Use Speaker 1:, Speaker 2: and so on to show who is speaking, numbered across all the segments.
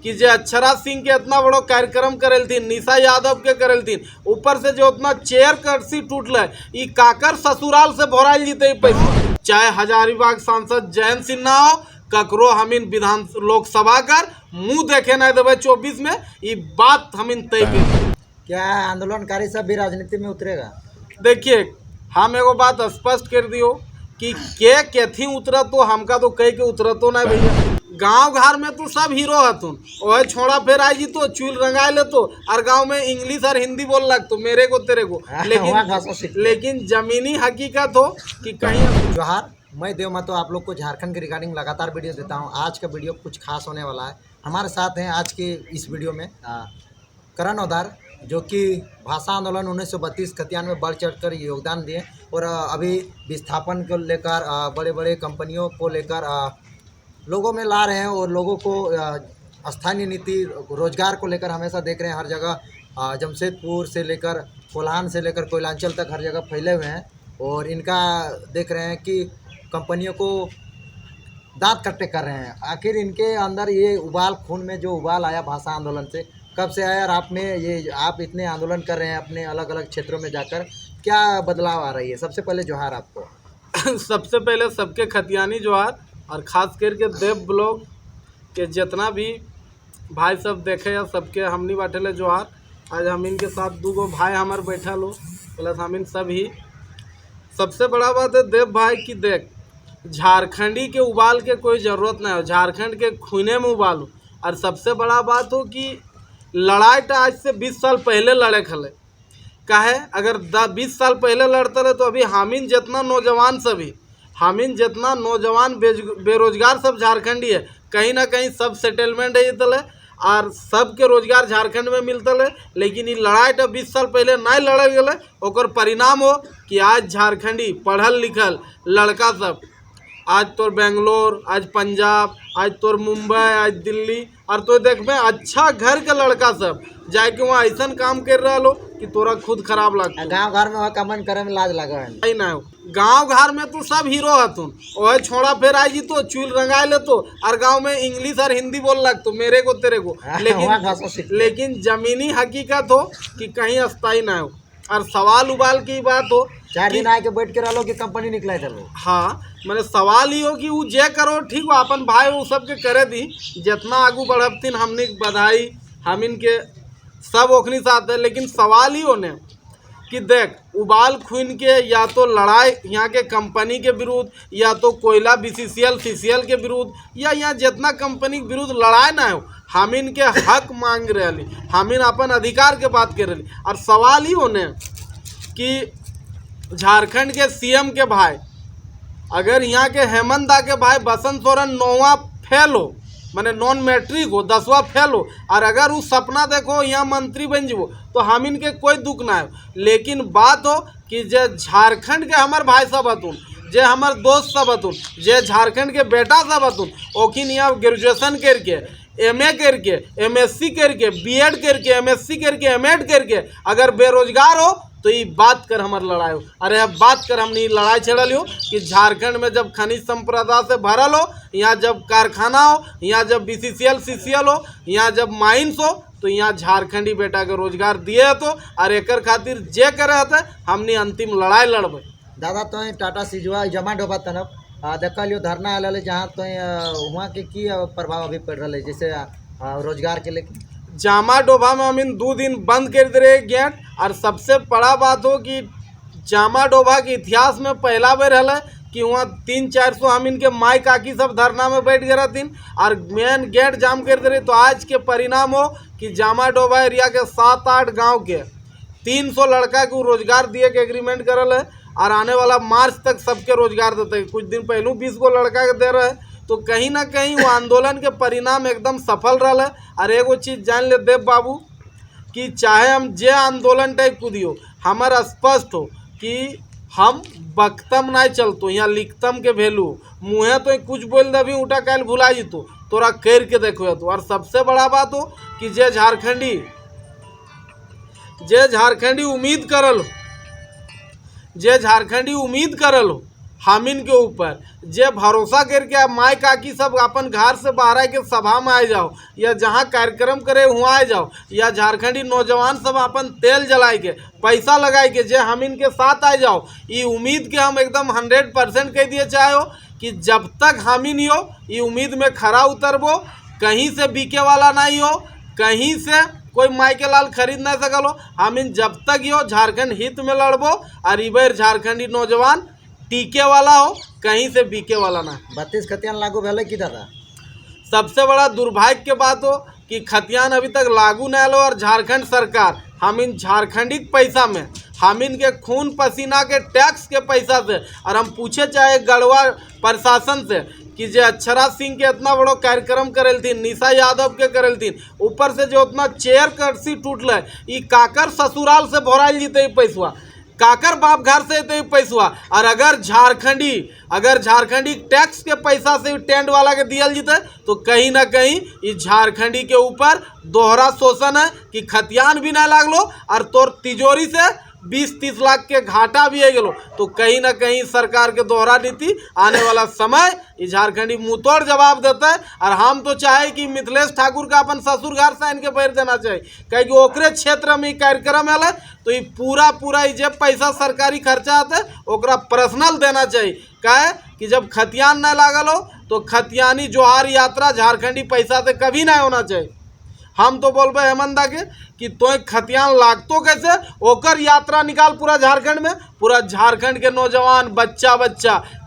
Speaker 1: कि जे अक्षरा सिंह के इतना बड़ो कार्यक्रम करल थी, निशा यादव के करल थी, ऊपर से जो उतना चेयर कर्सी टूटल ई काकर ससुराल से भराइल जीते पैसा। चाहे हजारीबाग सांसद जयंत सिन्हा हो, ककरो हमिन विधान लोकसभा कर मुंह देखे नहीं देवे 24 में, ये बात हमिन तय कर।
Speaker 2: क्या आंदोलनकारी सब भी राजनीति में उतरेगा?
Speaker 1: देखिए, हम एगो बात स्पष्ट कर दियो कि के केथी उतरत तो हमका तो कह के उतरतो नहीं भैया। गांव घर में तो सब हीरो हतुन, ओहे छोड़ा फेर आई जी तो चूल रंगाए ले तो, और गांव में इंग्लिश और हिंदी बोल लग तो मेरे को तेरे को, लेकिन जमीनी हकीकत हो कि कहीं।
Speaker 2: जोहार, मैं देव महतो आप लोग को झारखंड के रिगार्डिंग लगातार वीडियो देता हूं। आज का वीडियो कुछ खास होने वाला है। हमारे साथ हैं आज के इस वीडियो में करण औधार, जो कि भाषा आंदोलन 1932 खतियान में बढ़ चढ़ कर योगदान दिए और अभी विस्थापन को लेकर बड़े बड़े कंपनियों को लेकर लोगों में ला रहे हैं और लोगों को स्थानीय नीति रोजगार को लेकर हमेशा देख रहे हैं। हर जगह जमशेदपुर से लेकर कोल्हान से लेकर कोयलांचल तक हर जगह फैले हुए हैं और इनका देख रहे हैं कि कंपनियों को दांत कट्टे कर रहे हैं। आखिर इनके अंदर ये उबाल, खून में जो उबाल आया भाषा आंदोलन से, कब से आया? और आप इतने आंदोलन कर रहे हैं अपने अलग अलग क्षेत्रों में जाकर, क्या बदलाव आ रही है? सबसे पहले जोहार आपको।
Speaker 1: सबसे पहले सबके खतियानी जोहार, और ख़ास करके देव ब्लॉग के जितना भी भाई सब देखे या सबके हमनी बैठे जोहार। आज हम इनके साथ दूगो भाई हमारे बैठा लो, प्लस हम इन सब ही। सबसे बड़ा बात है देव भाई की देख, झारखंडी के उबाल के कोई ज़रूरत नहीं हो, झारखंड के खूने में उबालो। और सबसे बड़ा बात हो कि लड़ाई तो आज से 20 साल पहले लड़े खले काहे, अगर 20 साल पहले लड़ते रहे तो अभी हामिन जितना नौजवान सभी, हामिन जितना नौजवान बेरोजगार सब झारखंडी है, कहीं ना कहीं सब सेटलमेंट है तले और सबके रोजगार झारखंड में मिलते। लेकिन ये लड़ाई तो 20 साल पहले नहीं लड़ल गए, ओकर परिणाम हो कि आज झारखंडी पढ़ल लिखल लड़का सब आज तोर बेंगलोर, आज पंजाब, आज तोर मुंबई, आज दिल्ली, और तो देखबे अच्छा घर के लड़का सब जाके वहाँ ऐसा काम कर रहा लो कि तोरा खुद खराब लगता।
Speaker 2: गांव घर में वह कमन करे में लाज लगा है
Speaker 1: नहीं ना, गांव घर में तो सब हीरो हतुन, ओहे छोड़ा फेर आई जी तो चूल रंगाए ले तो, और गांव में इंग्लिश और हिंदी बोल लग तो मेरे को तेरे को, लेकिन जमीनी हकीकत हो कि कहीं अस्थाई ना हो। और सवाल उबाल की बात हो,
Speaker 2: 4 दिन आके बैठ के रहो कि कंपनी निकले चलो।
Speaker 1: हाँ, मैंने सवाल ही हो कि वो जे करो ठीक हो, अपन भाई वो सबके करे दी, जितना आगू बढ़बतीन हमने बधाई, हम इनके सब ओखनी साथ है। लेकिन सवाल ही होने कि देख, उबाल खून के या तो लड़ाई यहाँ के कंपनी के विरुद्ध, या तो कोयला BCCL CCL के विरुद्ध, या यहाँ जितना कंपनी के विरुद्ध लड़ाई ना हो, हम इनके हक मांग रहे, हम इन अपन अधिकार के बात कर रहे। और सवाल ही होने कि झारखंड के CM के भाई, अगर यहाँ के हेमंत दा के भाई बसंत सोरेन 9वां फेल हो, मैंने नॉन मैट्रिक हो, 10वां फेल हो, और अगर वो सपना देखो यहाँ मंत्री बन जाओ, तो हम इनके कोई दुख ना हो। लेकिन बात हो कि जे झारखंड के हमार भाई सब हतुन, जे हमार दोस्त सब हतुन, जे झारखंड के बेटा सब हतुन, ओखिन यहाँ ग्रेजुएशन करके, MA करके, MSc करके, BEd करके, MSc करके, M.Ed करके अगर बेरोजगार हो तो ये बात कर हमार लड़ाई हो। अरे अब बात कर हमने लड़ाई छेड़ल हो कि झारखंड में जब खनिज संपदा से भरल हो, यहाँ जब कारखाना हो, यहाँ जब BCCL CCL हो, यहाँ जब माइंस हो, तो यहाँ झारखंडी बेटा के रोजगार दिए तो, और एकर खातिर जे करे हते हमने अंतिम लड़ाई लड़बे।
Speaker 2: दादा तो टाटा सिजवा जमा डोबा तनब देख लियो धरना आल जहाँ तो वहाँ के की प्रभाव अभी पड़ रहा है, जैसे रोजगार के लेके
Speaker 1: जामा डोभा में हम इन 2 दिन बंद कर दे रहे गेट। और सबसे बड़ा बात हो कि जामा डोभा के इतिहास में पहला बार है कि वहाँ 300-400 हम इनके माई काकी सब धरना में बैठ गए रहती और मेन गेट जाम कर दे रहे। तो आज के परिणाम हो कि जामा डोभा एरिया के 7-8 गांव के 300 लड़का को रोजगार दिए के एग्रीमेंट करल है, और आने वाला मार्च तक सबके रोजगार देते हैं। कुछ दिन पहलू 20 गो लड़का के दे रहे हैं। तो कहीं ना कहीं वो आंदोलन के परिणाम एकदम सफल रहा है। और एगो चीज़ जान ले देव बाबू कि चाहे हम जे आंदोलन टाइप कूदियो, हमारा स्पष्ट हो कि हम बख्तम नहीं चलतो, यहाँ लिखतम के भेलू मुँहे तो कुछ बोल दे भी उठा कैल भुला जीतो, तोरा कर के देखो तो। और सबसे बड़ा बात हो कि जे झारखंडी उम्मीद करल हो, जे झारखंडी उम्मीद करल हो हामिन के ऊपर जे भरोसा करके माई काकी सब अपन घर से बाहर आके सभा में आ जाओ या जहाँ कार्यक्रम करे वहाँ आ जाओ, या झारखंडी नौजवान सब अपन तेल जलाए के पैसा लगाए के जे हामिन के साथ आ जाओ, ये उम्मीद के हम एकदम 100% कह दिए चाहे कि जब तक हामिन हो ये उम्मीद में खरा उतरबो, कहीं से बिके वाला नहीं हो, कहीं से कोई माई के लाल खरीद नहीं सकलो। हामिन जब तक हो झारखंड हित में लड़बो और इबर झारखंडी नौजवान टीके वाला हो, कहीं से बिके वाला ना।
Speaker 2: 32 खतियान लागू भले की दादा।
Speaker 1: सबसे बड़ा दुर्भाग्य के बात हो कि खतियान अभी तक लागू नहीं लो और झारखंड सरकार हामिन झारखंडी के पैसा में, हामिन के खून पसीना के टैक्स के पैसा से, और हम पूछे चाहे गढ़वा प्रशासन से कि जे अक्षरा सिंह के इतना बड़ो कार्यक्रम करल थी, निशा यादव के करल थी, ऊपर से जो उतना चेयर कर्सी टूटल, ये काकर ससुराल से भराइल जीते पैसवा, काकर बाप घर से तो पैसवा, और अगर झारखंडी टैक्स के पैसा से टेंट वाला के दियल जीते तो कहीं ना कहीं इस झारखंडी के ऊपर दोहरा शोषण है कि खतियान भी ना लागलो और तोर तिजोरी से 20-30 लाख के घाटा भी है गेलो, तो कहीं ना कहीं सरकार के दोहरा नीति आने वाला समय ये झारखंडी मुंहतोड़ जवाब देता है। और हम तो चाहे कि मिथिलेश ठाकुर का अपन ससुर घर से इनके बैर देना चाहिए, कहीं ओकरे क्षेत्र में कार्यक्रम है तो ये पूरा ये जब पैसा सरकारी खर्चा आता है ओकरा पर्सनल देना चाहिए। काहे कि जब खतियान न लागल हो तो खतियानी जोहार यात्रा झारखंडी पैसा से कभी नहीं होना चाहिए। हम तो बोलबे हेमंत दा के कि तो खतियान लागतो कैसे, ओकर यात्रा निकाल पूरा झारखंड में, पूरा झारखंड के नौजवान बच्चा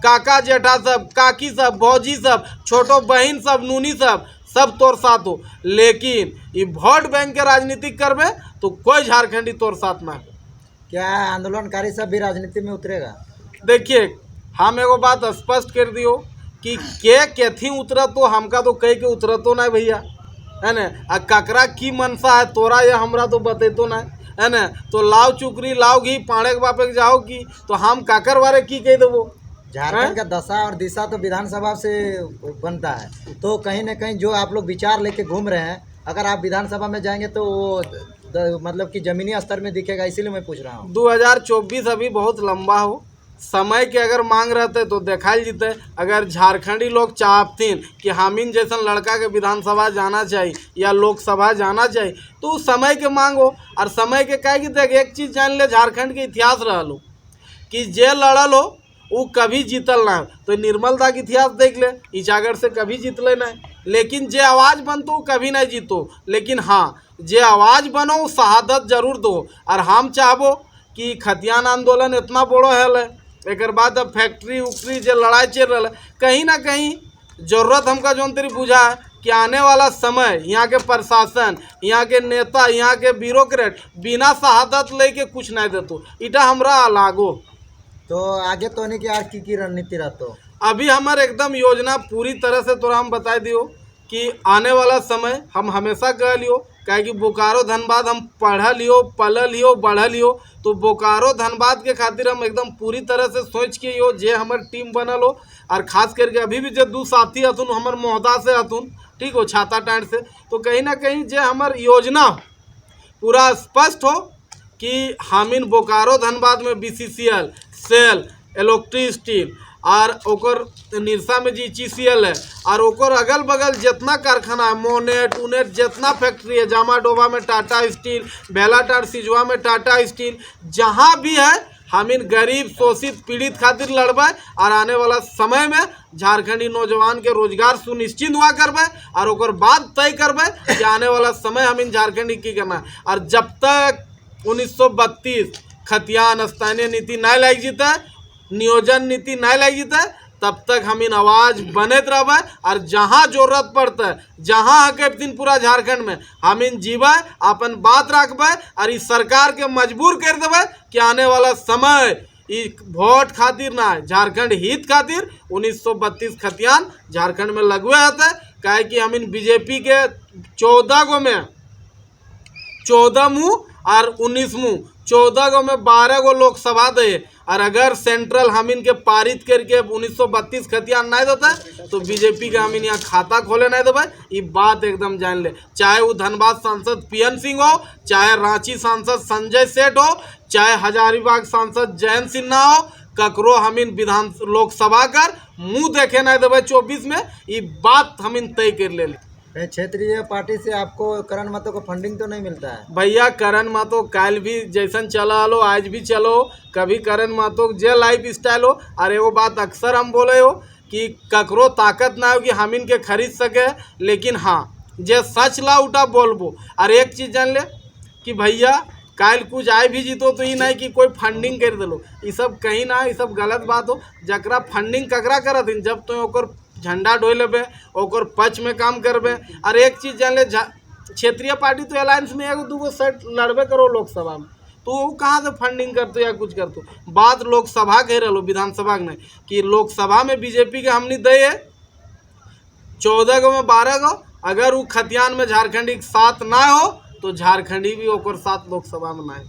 Speaker 1: काका जेठा सब, काकी सब, भौजी सब, छोटो बहन सब, नूनी सब तोर साथ हो। लेकिन ये वोट बैंक के राजनीति करबे तो कोई झारखंडी तोर साथ ना हो।
Speaker 2: क्या आंदोलनकारी सब भी राजनीति में उतरेगा?
Speaker 1: देखिए हम एगो बात स्पष्ट कर दियो कि के केथी उतरतो, हमका तो कह के उतरतो ना भैया, है न। आ ककरा की मनसा है तोरा ये हमरा तो बतेतो ना, है न। तो लाव चुकरी लाव घी पाड़े के बापे जाओ की तो हम काकर बारे की कह देवो।
Speaker 2: झारखंड का दशा और दिशा तो विधानसभा से बनता है, तो कहीं ना कहीं जो आप लोग विचार लेके घूम रहे हैं, अगर आप विधानसभा में जाएंगे तो वो मतलब कि जमीनी स्तर में दिखेगा, इसीलिए मैं पूछ रहा हूँ।
Speaker 1: 2024 अभी बहुत लंबा हो, समय के अगर मांग रहते तो देखाल जीते। अगर झारखंडी लोग चाहतीन कि हामिन जैसा लड़का के विधानसभा जाना चाहिए या लोकसभा जाना चाहिए तो उस समय के मांग हो। और समय के कहे कि देख एक चीज़ जान ले, झारखंड के इतिहास रहल हो कि जे लड़ल हो वो कभी जीतल ना। तो निर्मल दा के इतिहास देख ले, इचागढ़ से कभी जीतले ना, लेकिन जे आवाज़ बनतो कभी नहीं जीतो। लेकिन हाँ जे आवाज़ बनो शहादत जरूर दो। और हम चाहबो कि खतियान आंदोलन इतना बड़ो है, एक बाद अब फैक्ट्री उक्ट्री जो लड़ाई चल रहा है, कहीं ना कहीं जरूरत हमका जो तेरी बुझा है कि आने वाला समय यहाँ के प्रशासन, यहाँ के नेता, यहाँ के ब्यूरोक्रेट बिना शहादत लेके कुछ नहीं देतो, इटा हमरा लागो।
Speaker 2: तो आगे तो नहीं कि यार की रणनीति रहतो? अभी
Speaker 1: हमारे एकदम योजना पूरी तरह से तोरा हम बता दियो कि आने वाला समय हम हमेशा कह लियो, कहे कि बोकारो धनबाद हम पढ़ लियो, पल लियो, बढ़ लियो, तो बोकारो धनबाद के खातिर हम एकदम पूरी तरह से सोच के यो जे हमार टीम बनल हो। और खास करके अभी भी जो दू साथी हथुन हमार मोहदा से हथुन, ठीक हो, छाता टाँट से, तो कहीं ना कहीं जे हमार योजना पूरा स्पष्ट हो कि हामिन बोकारो धनबाद में BCCL, सेल, इलेक्ट्रिक स्टील और ओकर निरसा में GCCL है, और ओकर अगल बगल जितना कारखाना है, मोनेट उनेट जितना फैक्ट्री है, जामा डोबा में टाटा स्टील, बेलाटार सिजवा में टाटा स्टील, जहाँ भी है हम इन गरीब शोषित पीड़ित खातिर लड़बे। और आने वाला समय में झारखंडी नौजवान के रोजगार सुनिश्चित हुआ करबे और ओकर बाद तय करबे कि आने वाला समय हम इन झारखंडी की करना है। और जब तक 1932 खतियान स्थानीय नीति नहीं लग जीता, नियोजन नीति नहीं लग जीता, तब तक हम इन आवाज़ बनत रहबे। और जहाँ जरूरत पड़ता है, जहाँ हक दिन पूरा झारखंड में हम इन जीवे, अपन बात रखबे और इस सरकार के मजबूर कर देवे कि आने वाला समय वोट खातिर ना, झारखंड हित खातिर 1932 खतियान झारखंड में लगवे होते। काहे कि हम इन बीजेपी के 14 गो में 14 मुँह और 19 मुँह, 14 गो में 12 गो लोकसभा दे। और अगर सेंट्रल हम इनके पारित करके 1932 खतियान नहीं देता तो बीजेपी का हम इन यहाँ खाता खोले नहीं देवे। ये बात एकदम जान ले, चाहे वो धनबाद सांसद PN सिंह हो, चाहे रांची सांसद संजय सेठ हो, चाहे हजारीबाग सांसद जयंत सिन्हा हो, ककरो हमिन विधान लोकसभा कर मुंह देखे नहीं देवे 24 में, ये बात हमिन तय कर ले।
Speaker 2: क्षेत्रीय पार्टी से आपको करण महतो को फंडिंग तो नहीं मिलता है?
Speaker 1: भैया करण महतो काल भी जैसन चला लो आज भी चलो, कभी करण महतो जे लाइफ स्टाइल हो। और एगो बात अक्सर हम बोले हो कि ककरो ताकत ना हो कि हम इनके खरीद सके, लेकिन हाँ जे सच ला उठा बोलबो। और एक चीज़ जान ले कि भैया काल कुछ आए भी जीतो तो ही नहीं कि कोई फंडिंग कर दिलो, ये सब कहीं ना, ये सब गलत बात हो। जकरा फंडिंग ककरा करत हन, जब तो ओकर झंडा ढोए लेबे, ओकर पक्ष में काम करबे। और एक चीज़ जान ले, क्षेत्रीय पार्टी तो अलायंस में एगो दूगो सेट लड़बे करो लोकसभा में, तो वो कहाँ से फंडिंग करते या कुछ करते। बात लोकसभा कह रहे लो, विधानसभा में कि लोकसभा में बीजेपी के हमने दे 14 गो में 12 गो, अगर वो खतियान में झारखंडी के साथ ना हो तो झारखंडी भी ओकर साथ लोकसभा में ना है।